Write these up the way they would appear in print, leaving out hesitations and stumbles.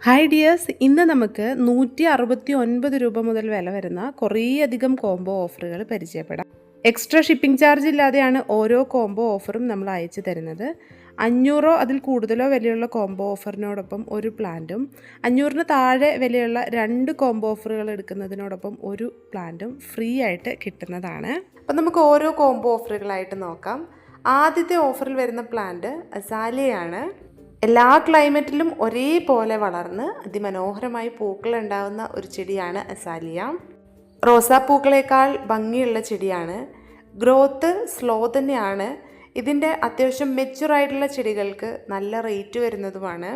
Hi dears, ഇന്ന് നമുക്ക് 169 രൂപ മുതൽ വില വരുന്ന കുറേയധികം കോംബോ ഓഫറുകൾ പരിചയപ്പെടാം. എക്സ്ട്രാ ഷിപ്പിംഗ് ചാർജ് ഇല്ലാതെയാണ് ഓരോ കോംബോ ഓഫറും നമ്മൾ അയച്ചു തരുന്നത്. 500 അതിൽ കൂടുതലോ വിലയുള്ള കോംബോ ഓഫറിനോടൊപ്പം ഒരു പ്ലാന്റും 500 താഴെ വിലയുള്ള 2 കോംബോ ഓഫറുകൾ എടുക്കുന്നതിനോടൊപ്പം ഒരു പ്ലാന്റും ഫ്രീ ആയിട്ട് കിട്ടുന്നതാണ്. അപ്പം നമുക്ക് ഓരോ കോംബോ ഓഫറുകളായിട്ട് നോക്കാം. ആദ്യത്തെ ഓഫറിൽ വരുന്ന പ്ലാന്റ് അസാലിയാണ്. എല്ലാ ക്ലൈമറ്റിലും ഒരേപോലെ വളർന്ന് അതിമനോഹരമായി പൂക്കൾ ഉണ്ടാകുന്ന ഒരു ചെടിയാണ് അസാലിയ. റോസാപ്പൂക്കളേക്കാൾ ഭംഗിയുള്ള ചെടിയാണ്. ഗ്രോത്ത് സ്ലോ തന്നെയാണ്. ഇതിൻ്റെ അത്യാവശ്യം മെച്ചുറായിട്ടുള്ള ചെടികൾക്ക് നല്ല റേറ്റ് വരുന്നതുമാണ്.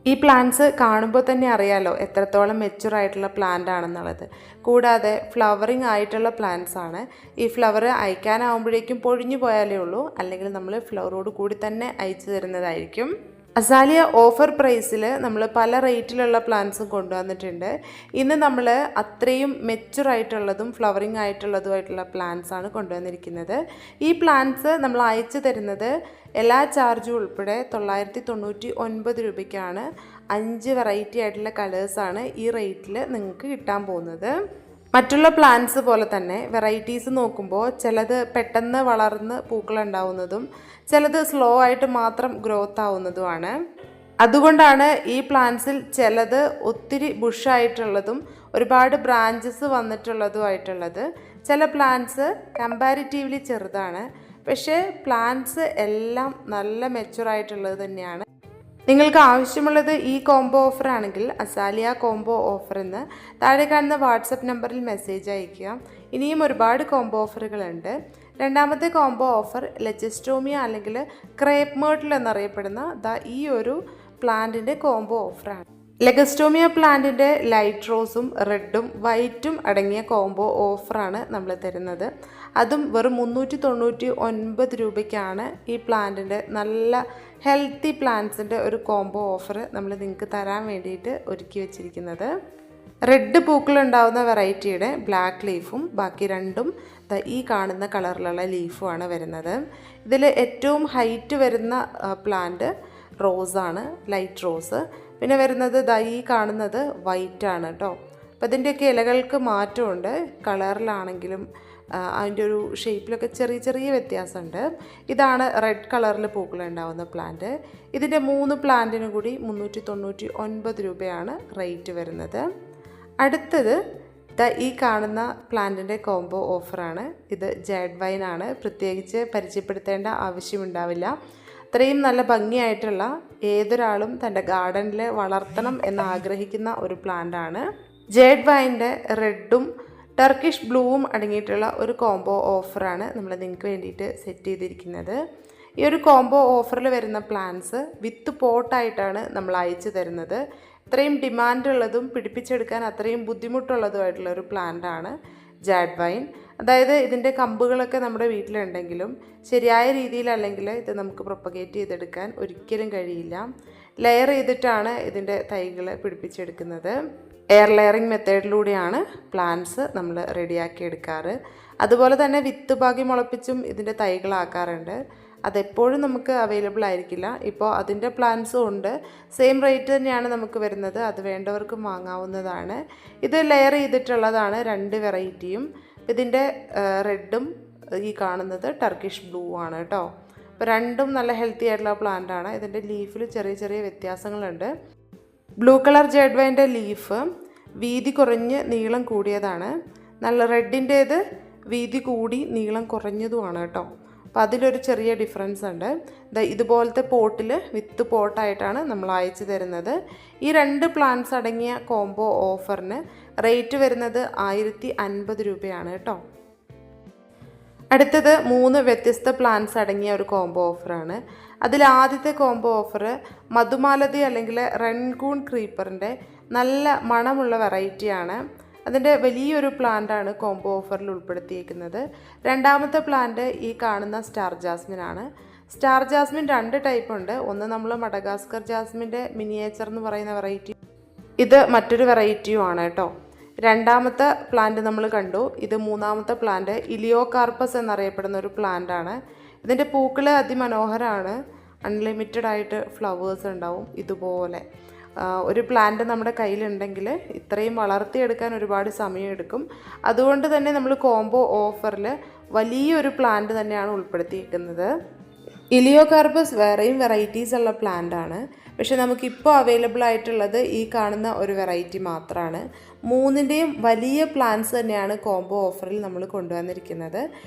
ഈ പ്ലാന്റ്സ് കാണുമ്പോൾ തന്നെ അറിയാലോ എത്രത്തോളം മെച്ചുറായിട്ടുള്ള പ്ലാന്റ് ആണെന്നുള്ളത്. കൂടാതെ ഫ്ലവറിങ് ആയിട്ടുള്ള പ്ലാന്റ്സ് ആണ്. ഈ ഫ്ലവർ അയക്കാനാവുമ്പോഴേക്കും പൊഴിഞ്ഞു പോയാലേ ഉള്ളൂ, അല്ലെങ്കിൽ നമ്മൾ ഫ്ലവറോട് കൂടി തന്നെ അയച്ചു തരുന്നതായിരിക്കും. അസാലിയ ഓഫർ പ്രൈസിൽ നമ്മൾ പല റേറ്റിലുള്ള പ്ലാന്റ്സും കൊണ്ടുവന്നിട്ടുണ്ട്. ഇന്ന് നമ്മൾ അത്രയും മെച്ചുറായിട്ടുള്ളതും ഫ്ലവറിങ് ആയിട്ടുള്ളതുമായിട്ടുള്ള പ്ലാന്റ്സ് ആണ് കൊണ്ടുവന്നിരിക്കുന്നത്. ഈ പ്ലാന്റ്സ് നമ്മൾ അയച്ചു തരുന്നത് എല്ലാ ചാർജും ഉൾപ്പെടെ 999 രൂപയ്ക്കാണ്. 5 വെറൈറ്റി ആയിട്ടുള്ള കളേഴ്സാണ് ഈ റേറ്റിൽ നിങ്ങൾക്ക് കിട്ടാൻ പോകുന്നത്. മറ്റുള്ള പ്ലാന്റ്സ് പോലെ തന്നെ വെറൈറ്റീസ് നോക്കുമ്പോൾ ചിലത് പെട്ടെന്ന് വളർന്ന് പൂക്കളുണ്ടാവുന്നതും ചിലത് സ്ലോ ആയിട്ട് മാത്രം ഗ്രോത്ത് ആവുന്നതുമാണ്. അതുകൊണ്ടാണ് ഈ പ്ലാന്റ്സിൽ ചിലത് ഒത്തിരി ബുഷായിട്ടുള്ളതും ഒരുപാട് ബ്രാഞ്ചസ് വന്നിട്ടുള്ളതുമായിട്ടുള്ളത്. ചില പ്ലാന്റ്സ് കമ്പാരിറ്റീവ്ലി ചെറുതാണ്, പക്ഷേ പ്ലാന്റ്സ് എല്ലാം നല്ല മെച്ചുറായിട്ടുള്ളത് തന്നെയാണ്. നിങ്ങൾക്ക് ആവശ്യമുള്ളത് ഈ കോംബോ ഓഫർ ആണെങ്കിൽ അസാലിയ കോംബോ ഓഫർ എന്ന് താഴെ കാണുന്ന വാട്സപ്പ് നമ്പറിൽ മെസ്സേജ് അയയ്ക്കുക. ഇനിയും ഒരുപാട് കോംബോ ഓഫറുകളുണ്ട്. രണ്ടാമത്തെ കോംബോ ഓഫർ ലെജസ്റ്റോമിയ അല്ലെങ്കിൽ ക്രേപ്പ് മേർട്ടിൽ എന്നറിയപ്പെടുന്ന ഈ ഒരു പ്ലാന്റിൻ്റെ കോംബോ ഓഫറാണ്. ലെഗസ്റ്റോമിയ പ്ലാന്റിൻ്റെ ലൈറ്റ് റോസും റെഡും വൈറ്റും അടങ്ങിയ കോംബോ ഓഫറാണ് നമ്മൾ തരുന്നത്. അതും വെറും 399 രൂപയ്ക്കാണ് ഈ പ്ലാന്റിൻ്റെ നല്ല ഹെൽത്തി പ്ലാന്റ്സിൻ്റെ ഒരു കോംബോ ഓഫർ നമ്മൾ നിങ്ങൾക്ക് തരാൻ വേണ്ടിയിട്ട് ഒരുക്കി വെച്ചിരിക്കുന്നത്. റെഡ് പൂക്കളുണ്ടാവുന്ന വെറൈറ്റിയുടെ ബ്ലാക്ക് ലീഫും ബാക്കി രണ്ടും ഈ കാണുന്ന കളറിലുള്ള ലീഫുമാണ് വരുന്നത്. ഇതിൽ ഏറ്റവും ഹൈറ്റ് വരുന്ന പ്ലാന്റ് റോസാണ്, ലൈറ്റ് റോസ്. പിന്നെ വരുന്നത് ഈ കാണുന്നത് വൈറ്റാണ് കേട്ടോ. അപ്പോൾ ഇതിൻ്റെയൊക്കെ ഇലകൾക്ക് മാറ്റമുണ്ട്. കളറിലാണെങ്കിലും അതിൻ്റെ ഒരു ഷേപ്പിലൊക്കെ ചെറിയ ചെറിയ വ്യത്യാസമുണ്ട്. ഇതാണ് റെഡ് കളറിൽ പൂക്കളുണ്ടാവുന്ന പ്ലാന്റ്. ഇതിൻ്റെ 3 പ്ലാന്റിന് കൂടി 399 രൂപയാണ് റേറ്റ് വരുന്നത്. അടുത്തത് ഈ കാണുന്ന പ്ലാന്റിൻ്റെ കോംബോ ഓഫറാണ്. ഇത് ജെഡ് വൈൻ ആണ്. പ്രത്യേകിച്ച് പരിചയപ്പെടുത്തേണ്ട ആവശ്യമുണ്ടാവില്ല. അത്രയും നല്ല ഭംഗിയായിട്ടുള്ള ഏതൊരാളും തൻ്റെ ഗാർഡനിൽ വളർത്തണം എന്ന് ആഗ്രഹിക്കുന്ന ഒരു പ്ലാന്റാണ്. ജെഡ് വൈൻ്റെ റെഡും ടർക്കിഷ് ബ്ലൂവും അടങ്ങിയിട്ടുള്ള ഒരു കോംബോ ഓഫറാണ് നമ്മൾ നിങ്ങൾക്ക് വേണ്ടിയിട്ട് സെറ്റ് ചെയ്തിരിക്കുന്നത്. ഈ ഒരു കോംബോ ഓഫറിൽ വരുന്ന പ്ലാന്റ്സ് വിത്ത് പോട്ടായിട്ടാണ് നമ്മൾ അയച്ചു തരുന്നത്. അത്രയും ഡിമാൻഡുള്ളതും പിടിപ്പിച്ചെടുക്കാൻ അത്രയും ബുദ്ധിമുട്ടുള്ളതുമായിട്ടുള്ള ഒരു പ്ലാന്റാണ് ജെഡ് വൈൻ. അതായത് ഇതിൻ്റെ കമ്പുകളൊക്കെ നമ്മുടെ വീട്ടിലുണ്ടെങ്കിലും ശരിയായ രീതിയിലല്ലെങ്കിൽ ഇത് നമുക്ക് പ്രൊപ്പഗേറ്റ് ചെയ്തെടുക്കാൻ ഒരിക്കലും കഴിയില്ല. ലെയർ ചെയ്തിട്ടാണ് ഇതിൻ്റെ തൈകൾ പിടിപ്പിച്ചെടുക്കുന്നത്. എയർ ലെയറിങ് മെത്തേഡിലൂടെയാണ് പ്ലാന്റ്സ് നമ്മൾ റെഡിയാക്കി എടുക്കാറ്. അതുപോലെ തന്നെ വിത്ത് പാകി മുളപ്പിച്ചും ഇതിൻ്റെ തൈകളാക്കാറുണ്ട്. അതെപ്പോഴും നമുക്ക് അവൈലബിൾ ആയിരിക്കില്ല. ഇപ്പോൾ അതിൻ്റെ പ്ലാന്റ്സും ഉണ്ട്. സെയിം റേറ്റ് തന്നെയാണ് നമുക്ക് വരുന്നത്. അത് വേണ്ടവർക്കും വാങ്ങാവുന്നതാണ്. ഇത് ലെയർ ചെയ്തിട്ടുള്ളതാണ് 2 വെറൈറ്റിയും. ഇതിൻ്റെ റെഡും ഈ കാണുന്നത് ടർക്കിഷ് ബ്ലൂ ആണ് കേട്ടോ. അപ്പോൾ രണ്ടും നല്ല ഹെൽത്തി ആയിട്ടുള്ള പ്ലാന്റ് ആണ്. ഇതിൻ്റെ ലീഫിൽ ചെറിയ ചെറിയ വ്യത്യാസങ്ങളുണ്ട്. ബ്ലൂ കളർ ജെഡ് വൈൻ്റെ ലീഫ് വീതി കുറഞ്ഞ് നീളം കൂടിയതാണ്. നല്ല റെഡിൻ്റേത് വീതി കൂടി നീളം കുറഞ്ഞതുമാണ് കേട്ടോ. അപ്പോൾ അതിലൊരു ചെറിയ ഡിഫറൻസ് ഉണ്ട്. ഇതുപോലത്തെ പോട്ടിൽ വിത്ത് പോട്ടായിട്ടാണ് നമ്മൾ അയച്ചു തരുന്നത്. ഈ 2 പ്ലാന്റ്സ് അടങ്ങിയ കോംബോ ഓഫറിന് റേറ്റ് വരുന്നത് 1050 രൂപയാണ് കേട്ടോ. അടുത്തത് 3 വ്യത്യസ്ത പ്ലാന്റ്സ് അടങ്ങിയ ഒരു കോംബോ ഓഫറാണ്. അതിൽ ആദ്യത്തെ കോംബോ ഓഫർ മധുമാലതി അല്ലെങ്കിൽ റൺകൂൺ ക്രീപ്പറിൻ്റെ നല്ല മണമുള്ള വെറൈറ്റിയാണ്. അതിൻ്റെ വലിയൊരു പ്ലാന്റാണ് കോംബോ ഓഫറിൽ ഉൾപ്പെടുത്തിയിരിക്കുന്നത്. രണ്ടാമത്തെ പ്ലാന്റ് ഈ കാണുന്ന സ്റ്റാർ ജാസ്മിൻ ആണ്. സ്റ്റാർ ജാസ്മിൻ 2 ടൈപ്പ് ഉണ്ട്. ഒന്ന് നമ്മൾ മഡഗാസ്കർ ജാസ്മിൻ്റെ മിനിയേച്ചർ എന്ന് പറയുന്ന വെറൈറ്റി, ഇത് മറ്റൊരു വെറൈറ്റിയുമാണ് കേട്ടോ. രണ്ടാമത്തെ പ്ലാന്റ് നമ്മൾ കണ്ടു. ഇത് മൂന്നാമത്തെ പ്ലാന്റ് ഇലിയോകാർപ്പസ് എന്നറിയപ്പെടുന്ന ഒരു പ്ലാന്റ് ആണ്. ഇതിൻ്റെ പൂക്കൾ അതിമനോഹരമാണ്. അൺലിമിറ്റഡ് ആയിട്ട് ഫ്ലവേഴ്സ് ഉണ്ടാവും ഇതുപോലെ. ഒരു പ്ലാന്റ് നമ്മുടെ കയ്യിലുണ്ടെങ്കിൽ ഇത്രയും വളർത്തിയെടുക്കാൻ ഒരുപാട് സമയമെടുക്കും. അതുകൊണ്ട് തന്നെ നമ്മൾ കോംബോ ഓഫറിൽ വലിയൊരു പ്ലാന്റ് തന്നെയാണ് ഉൾപ്പെടുത്തിയിരിക്കുന്നത്. ഇലിയോകാർപ്പസ് വേറെയും വെറൈറ്റീസ് ഉള്ള പ്ലാന്റ് ആണ്. പക്ഷെ നമുക്കിപ്പോൾ അവൈലബിൾ ആയിട്ടുള്ളത് ഈ കാണുന്ന ഒരു വെറൈറ്റി മാത്രമാണ്. മൂന്നിൻ്റെയും വലിയ പ്ലാന്റ്സ് തന്നെയാണ് കോംബോ ഓഫറിൽ നമ്മൾ കൊണ്ടുവന്നിരിക്കുന്നത്.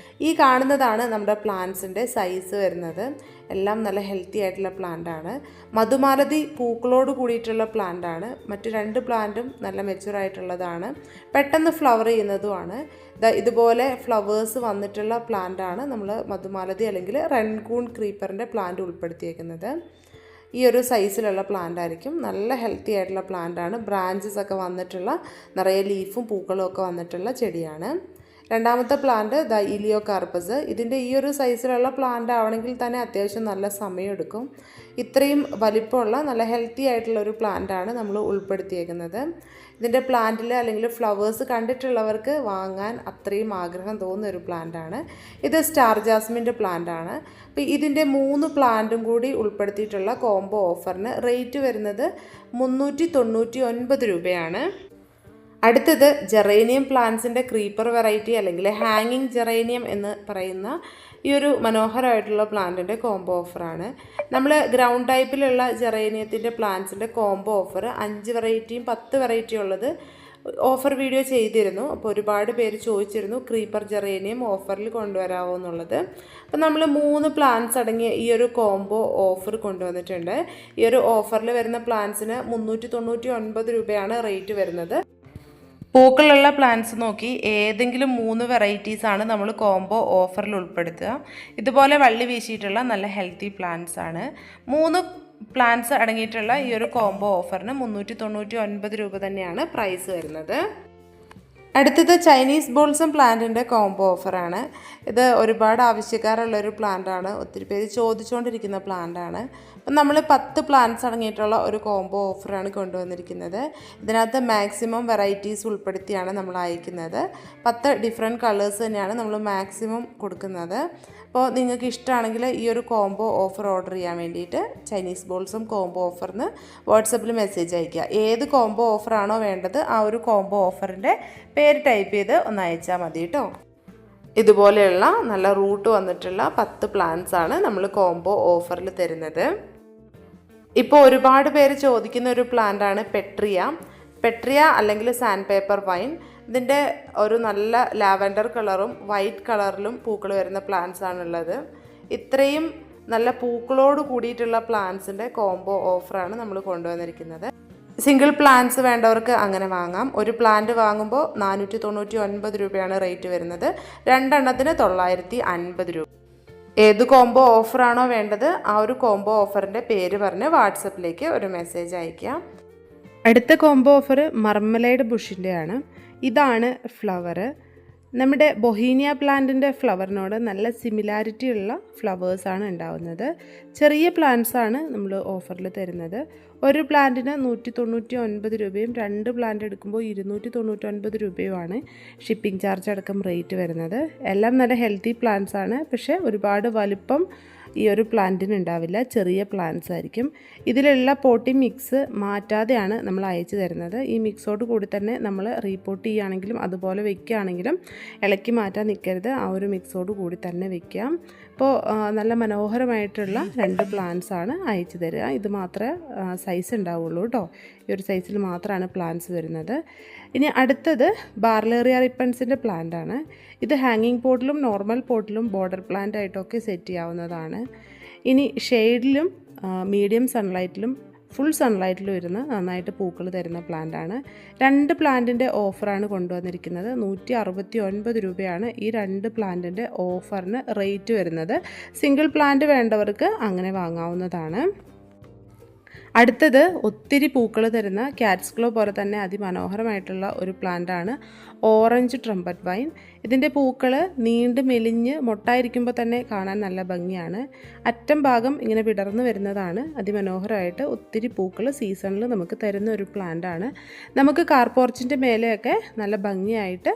ഈ കാണുന്നതാണ് നമ്മുടെ പ്ലാന്റ്സിൻ്റെ സൈസ് വരുന്നത്. എല്ലാം നല്ല ഹെൽത്തി ആയിട്ടുള്ള പ്ലാന്റാണ്. മധുമാലതി പൂക്കളോട് കൂടിയിട്ടുള്ള പ്ലാന്റാണ്. മറ്റു 2 പ്ലാന്റും നല്ല മെച്യൂർ ആയിട്ടുള്ളതാണ്. പെട്ടെന്ന് ഫ്ലവർ ചെയ്യുന്നതുമാണ്. ഇതുപോലെ ഫ്ലവേഴ്സ് വന്നിട്ടുള്ള പ്ലാന്റാണ് നമ്മൾ മധുമാലതി അല്ലെങ്കിൽ റൺകൂൺ ക്രീപ്പറിൻ്റെ പ്ലാന്റ് ഉൾപ്പെടുത്തിയേക്കുന്നത്. ഈ ഒരു സൈസിലുള്ള പ്ലാന്റ് ആയിരിക്കും. നല്ല ഹെൽത്തി ആയിട്ടുള്ള പ്ലാന്റാണ്. ബ്രാഞ്ചസ് ഒക്കെ വന്നിട്ടുള്ള നിറയെ ലീഫും പൂക്കളും ഒക്കെ വന്നിട്ടുള്ള ചെടിയാണ്. രണ്ടാമത്തെ പ്ലാന്റ് ഇലിയോകാർപ്പസ്. ഇതിൻ്റെ ഈ ഒരു സൈസിലുള്ള പ്ലാന്റ് ആവണമെങ്കിൽ തന്നെ അത്യാവശ്യം നല്ല സമയമെടുക്കും. ഇത്രയും വലിപ്പമുള്ള നല്ല ഹെൽത്തി ആയിട്ടുള്ള ഒരു പ്ലാന്റാണ് നമ്മൾ ഉൾപ്പെടുത്തിയേക്കുന്നത്. ഇതിൻ്റെ പ്ലാന്റിൽ അല്ലെങ്കിൽ ഫ്ലവേഴ്സ് കണ്ടിട്ടുള്ളവർക്ക് വാങ്ങാൻ അത്രയും ആഗ്രഹം തോന്നുന്ന ഒരു പ്ലാന്റാണ്. ഇത് സ്റ്റാർ ജാസ്മിൻ്റെ പ്ലാന്റാണ്. അപ്പോൾ ഇതിൻ്റെ 3 പ്ലാന്റും കൂടി ഉൾപ്പെടുത്തിയിട്ടുള്ള കോംബോ ഓഫറിന് റേറ്റ് വരുന്നത് 399 രൂപയാണ്. അടുത്തത് ജെറേനിയം പ്ലാന്റ്സിൻ്റെ ക്രീപ്പർ വെറൈറ്റി അല്ലെങ്കിൽ ഹാങ്ങിങ് ജെറേനിയം എന്ന് പറയുന്ന ഈ ഒരു മനോഹരമായിട്ടുള്ള പ്ലാന്റിൻ്റെ കോംബോ ഓഫറാണ്. നമ്മൾ ഗ്രൗണ്ട് ടൈപ്പിലുള്ള ജെറേനിയത്തിൻ്റെ പ്ലാന്റ്സിൻ്റെ കോംബോ ഓഫർ 5 വെറൈറ്റിയും 10 വെറൈറ്റിയും ഉള്ളത് ഓഫർ വീഡിയോ ചെയ്തിരുന്നു. അപ്പോൾ ഒരുപാട് പേര് ചോദിച്ചിരുന്നു ക്രീപ്പർ ജെറേനിയം ഓഫറിൽ കൊണ്ടുവരാമോ എന്നുള്ളത്. അപ്പോൾ നമ്മൾ 3 പ്ലാന്റ്സ് അടങ്ങിയ ഈ ഒരു കോംബോ ഓഫർ കൊണ്ടുവന്നിട്ടുണ്ട്. ഈ ഒരു ഓഫറിൽ വരുന്ന പ്ലാന്റ്സിന് 399 രൂപയാണ് റേറ്റ് വരുന്നത്. പൂക്കളുള്ള പ്ലാന്റ്സ് നോക്കി ഏതെങ്കിലും 3 വെറൈറ്റീസാണ് നമ്മൾ കോംബോ ഓഫറിൽ ഉൾപ്പെടുത്തുക. ഇതുപോലെ വള്ളി വീശിയിട്ടുള്ള നല്ല ഹെൽത്തി പ്ലാന്റ്സ് ആണ്. 3 പ്ലാന്റ്സ് അടങ്ങിയിട്ടുള്ള ഈ ഒരു കോംബോ ഓഫറിന് 399 രൂപ തന്നെയാണ് പ്രൈസ് വരുന്നത്. അടുത്തത് ചൈനീസ് ബോൾസം പ്ലാന്റിൻ്റെ കോംബോ ഓഫറാണ്. ഇത് ഒരുപാട് ആവശ്യക്കാരുള്ളൊരു പ്ലാന്റാണ്. ഒത്തിരി പേര് ചോദിച്ചുകൊണ്ടിരിക്കുന്ന പ്ലാന്റാണ്. അപ്പം നമ്മൾ 10 പ്ലാന്റ്സ് അടങ്ങിയിട്ടുള്ള ഒരു കോംബോ ഓഫറാണ് കൊണ്ടുവന്നിരിക്കുന്നത്. ഇതിനകത്ത് മാക്സിമം വെറൈറ്റീസ് ഉൾപ്പെടുത്തിയാണ് നമ്മൾ അയക്കുന്നത്. 10 ഡിഫറെൻറ്റ് കളേഴ്സ് തന്നെയാണ് നമ്മൾ മാക്സിമം കൊടുക്കുന്നത്. അപ്പോൾ നിങ്ങൾക്ക് ഇഷ്ടമാണെങ്കിൽ ഈ ഒരു കോംബോ ഓഫർ ഓർഡർ ചെയ്യാൻ വേണ്ടിയിട്ട് ചൈനീസ് ബോൾസം കോംബോ ഓഫറിന് വാട്സപ്പിൽ മെസ്സേജ് അയയ്ക്കുക. ഏത് കോംബോ ഓഫറാണോ വേണ്ടത് ആ ഒരു കോംബോ ഓഫറിൻ്റെ പേര് ടൈപ്പ് ചെയ്ത് ഒന്ന് അയച്ചാൽ മതി കേട്ടോ. ഇതുപോലെയുള്ള നല്ല റൂട്ട് വന്നിട്ടുള്ള 10 പ്ലാന്റ്സ് ആണ് നമ്മൾ കോംബോ ഓഫറിൽ തരുന്നത്. ഇപ്പോൾ ഒരുപാട് പേര് ചോദിക്കുന്ന ഒരു പ്ലാന്റാണ് പെട്രിയ അല്ലെങ്കിൽ സാൻഡ് പേപ്പർ വൈൻ. ഇതിൻ്റെ ഒരു നല്ല ലാവൻഡർ കളറും വൈറ്റ് കളറിലും പൂക്കൾ വരുന്ന പ്ലാന്റ്സ് ആണുള്ളത്. ഇത്രയും നല്ല പൂക്കളോട് കൂടിയിട്ടുള്ള പ്ലാന്റ്സിൻ്റെ കോംബോ ഓഫറാണ് നമ്മൾ കൊണ്ടുവന്നിരിക്കുന്നത്. സിംഗിൾ പ്ലാന്റ്സ് വേണ്ടവർക്ക് അങ്ങനെ വാങ്ങാം. ഒരു പ്ലാന്റ് വാങ്ങുമ്പോൾ 499 രൂപയാണ് റേറ്റ് വരുന്നത്. 2 എണ്ണത്തിന് 950 രൂപ. ഏത് കോംബോ ഓഫറാണോ വേണ്ടത് ആ ഒരു കോംബോ ഓഫറിൻ്റെ പേര് പറഞ്ഞ് വാട്സപ്പിലേക്ക് ഒരു മെസ്സേജ് അയയ്ക്കാം. അടുത്ത കോംബോ ഓഫർ മർമലൈഡ് ബുഷിൻ്റെയാണ്. ഇതാണ് ഫ്ലവർ. നമ്മുടെ ബൊഹീനിയ പ്ലാന്റിൻ്റെ ഫ്ലവറിനോട് നല്ല സിമിലാരിറ്റി ഉള്ള ഫ്ലവേഴ്സാണ് ഉണ്ടാവുന്നത്. ചെറിയ പ്ലാന്റ്സാണ് നമ്മൾ ഓഫറിൽ തരുന്നത്. ഒരു പ്ലാന്റിന് 199 രൂപയും 2 പ്ലാന്റ് എടുക്കുമ്പോൾ 299 രൂപയുമാണ് ഷിപ്പിംഗ് ചാർജ് അടക്കം റേറ്റ് വരുന്നത്. എല്ലാം നല്ല ഹെൽത്തി പ്ലാന്റ്സ് ആണ്. പക്ഷേ ഒരുപാട് വലുപ്പം ഈ ഒരു പ്ലാന്റിന് ഉണ്ടാവില്ല. ചെറിയ പ്ലാന്റ്സ് ആയിരിക്കും. ഇതിലുള്ള പോട്ടിംഗ് മിക്സ് മാറ്റാതെയാണ് നമ്മൾ അയച്ചു തരുന്നത്. ഈ മിക്സോട് കൂടി തന്നെ നമ്മൾ റീപോർട്ട് ചെയ്യുകയാണെങ്കിലും അതുപോലെ വെക്കുകയാണെങ്കിലും ഇളക്കി മാറ്റാൻ നിൽക്കരുത്. ആ ഒരു മിക്സോട് കൂടി തന്നെ വെക്കാം. അപ്പോൾ നല്ല മനോഹരമായിട്ടുള്ള 2 പ്ലാന്റ്സ് ആണ് അയച്ചു തരിക. ഇത് മാത്രമേ സൈസ് ഉണ്ടാവുള്ളൂ കേട്ടോ. ഈ ഒരു സൈസിൽ മാത്രമാണ് പ്ലാന്റ്സ് വരുന്നത്. ഇനി അടുത്തത് ബാർലേറിയ റിപ്പൻസിൻ്റെ പ്ലാന്റ് ആണ്. ഇത് ഹാങ്ങിങ് പോട്ടിലും നോർമൽ പോട്ടിലും ബോർഡർ പ്ലാന്റ് ആയിട്ടൊക്കെ സെറ്റ് ചെയ്യാവുന്നതാണ്. ഇനി ഷെയ്ഡിലും മീഡിയം സൺലൈറ്റിലും ഫുൾ സൺലൈറ്റിലും ഇരുന്ന് നന്നായിട്ട് പൂക്കൾ തരുന്ന പ്ലാന്റാണ്. 2 പ്ലാന്റിൻ്റെ ഓഫറാണ് കൊണ്ടുവന്നിരിക്കുന്നത്. 169 രൂപയാണ് ഈ 2 പ്ലാന്റിൻ്റെ ഓഫറിന് റേറ്റ് വരുന്നത്. സിംഗിൾ പ്ലാന്റ് വേണ്ടവർക്ക് അങ്ങനെ വാങ്ങാവുന്നതാണ്. അടുത്തത് ഒത്തിരി പൂക്കൾ തരുന്ന ക്യാറ്റ്സ് ക്ലോ പോലെ തന്നെ അതിമനോഹരമായിട്ടുള്ള ഒരു പ്ലാന്റാണ് ഓറഞ്ച് ട്രംപറ്റ് വൈൻ. ഇതിൻ്റെ പൂക്കൾ നീണ്ട് മെലിഞ്ഞ് മൊട്ടായിരിക്കുമ്പോൾ തന്നെ കാണാൻ നല്ല ഭംഗിയാണ്. അറ്റം ഭാഗം ഇങ്ങനെ വിടർന്നു വരുന്നതാണ്. അതിമനോഹരമായിട്ട് ഒത്തിരി പൂക്കൾ സീസണിൽ നമുക്ക് തരുന്ന ഒരു പ്ലാന്റാണ്. നമുക്ക് കാർ പോർച്ചിൻ്റെ മേലെയൊക്കെ നല്ല ഭംഗിയായിട്ട്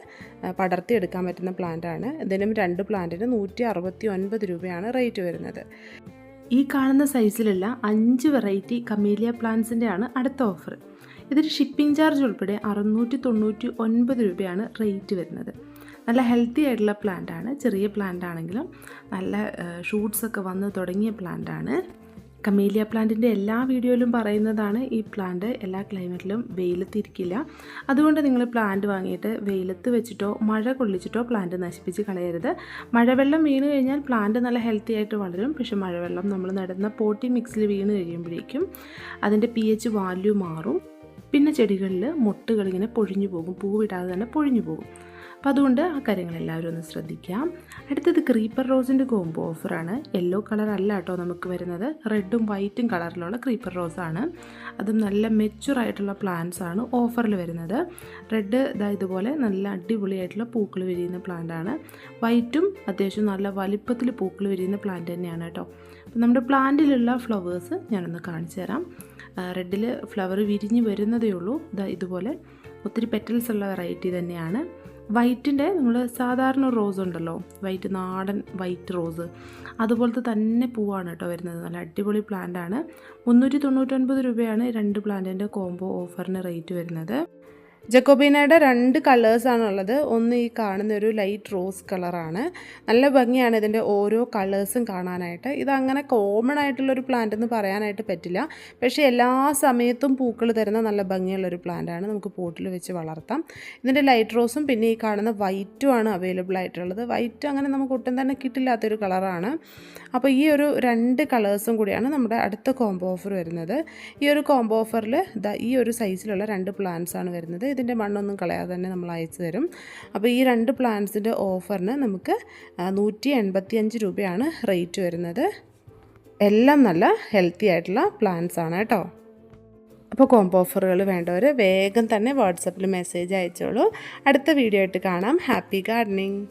പടർത്തിയെടുക്കാൻ പറ്റുന്ന പ്ലാന്റാണ്. ഇതിനും 2 പ്ലാന്റിന് 169 രൂപയാണ് റേറ്റ് വരുന്നത്. ഈ കാണുന്ന സൈസിലുള്ള 5 വെറൈറ്റി കമേലിയ പ്ലാന്റ്സിൻ്റെ ആണ് അടുത്ത ഓഫർ. ഇതിന് ഷിപ്പിംഗ് ചാർജ് ഉൾപ്പെടെ 699 രൂപയാണ് റേറ്റ് വരുന്നത്. നല്ല ഹെൽത്തി ആയിട്ടുള്ള പ്ലാന്റ് ആണ്. ചെറിയ പ്ലാന്റ് ആണെങ്കിലും നല്ല ഷൂട്ട്സൊക്കെ വന്ന് തുടങ്ങിയ പ്ലാന്റ് ആണ്. കമേലിയ പ്ലാന്റിൻ്റെ എല്ലാ വീഡിയോയിലും പറയുന്നതാണ്, ഈ പ്ലാന്റ് എല്ലാ ക്ലൈമറ്റിലും വെയിലത്തിരിക്കില്ല. അതുകൊണ്ട് നിങ്ങൾ പ്ലാന്റ് വാങ്ങിയിട്ട് വെയിലത്ത് വെച്ചിട്ടോ മഴ കൊള്ളിച്ചിട്ടോ പ്ലാന്റ് നശിപ്പിച്ച് കളയരുത്. മഴവെള്ളം വീണ് കഴിഞ്ഞാൽ പ്ലാന്റ് നല്ല ഹെൽത്തി ആയിട്ട് വളരും. പക്ഷേ മഴവെള്ളം നമ്മൾ നടുന്ന പോട്ടി മിക്സിൽ വീണ് കഴിയുമ്പോഴേക്കും അതിൻ്റെ pH വാല്യൂ മാറും. പിന്നെ ചെടികളിൽ മൊട്ടുകളിങ്ങനെ പൊഴിഞ്ഞു പോകും, പൂവിടാതെ തന്നെ പൊഴിഞ്ഞു പോകും. അപ്പോൾ അതുകൊണ്ട് ആ കാര്യങ്ങളെല്ലാവരും ഒന്ന് ശ്രദ്ധിക്കാം. അടുത്തത് ക്രീപ്പർ റോസിൻ്റെ കോംബോ ഓഫറാണ്. യെല്ലോ കളർ അല്ല കേട്ടോ നമുക്ക് വരുന്നത്, റെഡും വൈറ്റും കളറിലുള്ള ക്രീപ്പർ റോസാണ്. അതും നല്ല മെച്യൂറായിട്ടുള്ള പ്ലാന്റ്സ് ആണ് ഓഫറിൽ വരുന്നത്. റെഡ് ഇതുപോലെ നല്ല അടിപൊളിയായിട്ടുള്ള പൂക്കൾ വിരിയുന്ന പ്ലാന്റാണ്. വൈറ്റും അത്യാവശ്യം നല്ല വലിപ്പത്തിൽ പൂക്കൾ വിരിയുന്ന പ്ലാന്റ് തന്നെയാണ് കേട്ടോ. അപ്പോൾ നമ്മുടെ പ്ലാന്റിലുള്ള ഫ്ലവേഴ്സ് ഞാനൊന്ന് കാണിച്ചു തരാം. റെഡിൽ ഫ്ലവർ വിരിഞ്ഞ് വരുന്നതേ ഉള്ളൂ. ഇതുപോലെ ഒത്തിരി പെറ്റൽസ് ഉള്ള വെറൈറ്റി തന്നെയാണ്. വൈറ്റിൻ്റെ നമ്മൾ സാധാരണ റോസ് ഉണ്ടല്ലോ, വൈറ്റ് നാടൻ വൈറ്റ് റോസ്, അതുപോലത്തെ തന്നെ പൂവാണ് കേട്ടോ വരുന്നത്. നല്ല അടിപൊളി പ്ലാന്റാണ്. 399 രൂപയാണ് 2 പ്ലാന്റിൻ്റെ കോംബോ ഓഫറിന് റേറ്റ് വരുന്നത്. ജക്കോബീനയുടെ 2 കളേഴ്സാണുള്ളത്. ഒന്ന് ഈ കാണുന്ന ഒരു ലൈറ്റ് റോസ് കളറാണ്. നല്ല ഭംഗിയാണ് ഇതിൻ്റെ ഓരോ കളേഴ്സും കാണാനായിട്ട്. ഇതങ്ങനെ കോമൺ ആയിട്ടുള്ളൊരു പ്ലാന്റ് എന്ന് പറയാനായിട്ട് പറ്റില്ല. പക്ഷേ എല്ലാ സമയത്തും പൂക്കൾ തരുന്ന നല്ല ഭംഗിയുള്ളൊരു പ്ലാന്റാണ്. നമുക്ക് പോട്ടിൽ വെച്ച് വളർത്താം. ഇതിൻ്റെ ലൈറ്റ് റോസും പിന്നെ ഈ കാണുന്ന വൈറ്റും ആണ് അവൈലബിൾ ആയിട്ടുള്ളത്. വൈറ്റ് അങ്ങനെ നമുക്ക് ഒട്ടും തന്നെ കിട്ടില്ലാത്തൊരു കളറാണ്. അപ്പോൾ ഈ ഒരു 2 കളേഴ്സും കൂടിയാണ് നമ്മുടെ അടുത്ത കോംബോ ഓഫർ വരുന്നത്. ഈ ഒരു കോംബോ ഓഫറിൽ ഈ ഒരു സൈസിലുള്ള 2 പ്ലാന്റ്സ് ആണ് വരുന്നത്. ഇതിൻ്റെ മണ്ണൊന്നും കളയാതെ തന്നെ നമ്മൾ അയച്ചു തരും. അപ്പോൾ ഈ 2 പ്ലാന്റ്സിൻ്റെ ഓഫറിന് നമുക്ക് 185 രൂപയാണ് റേറ്റ് വരുന്നത്. എല്ലാം നല്ല ഹെൽത്തി ആയിട്ടുള്ള പ്ലാന്റ്സ് ആണ് കേട്ടോ. അപ്പോൾ കോംബോ ഓഫറുകൾ വേണ്ടവർ വേഗം തന്നെ വാട്സപ്പിൽ മെസ്സേജ് അയച്ചോളൂ. അടുത്ത വീഡിയോ ആയിട്ട് കാണാം. Happy gardening.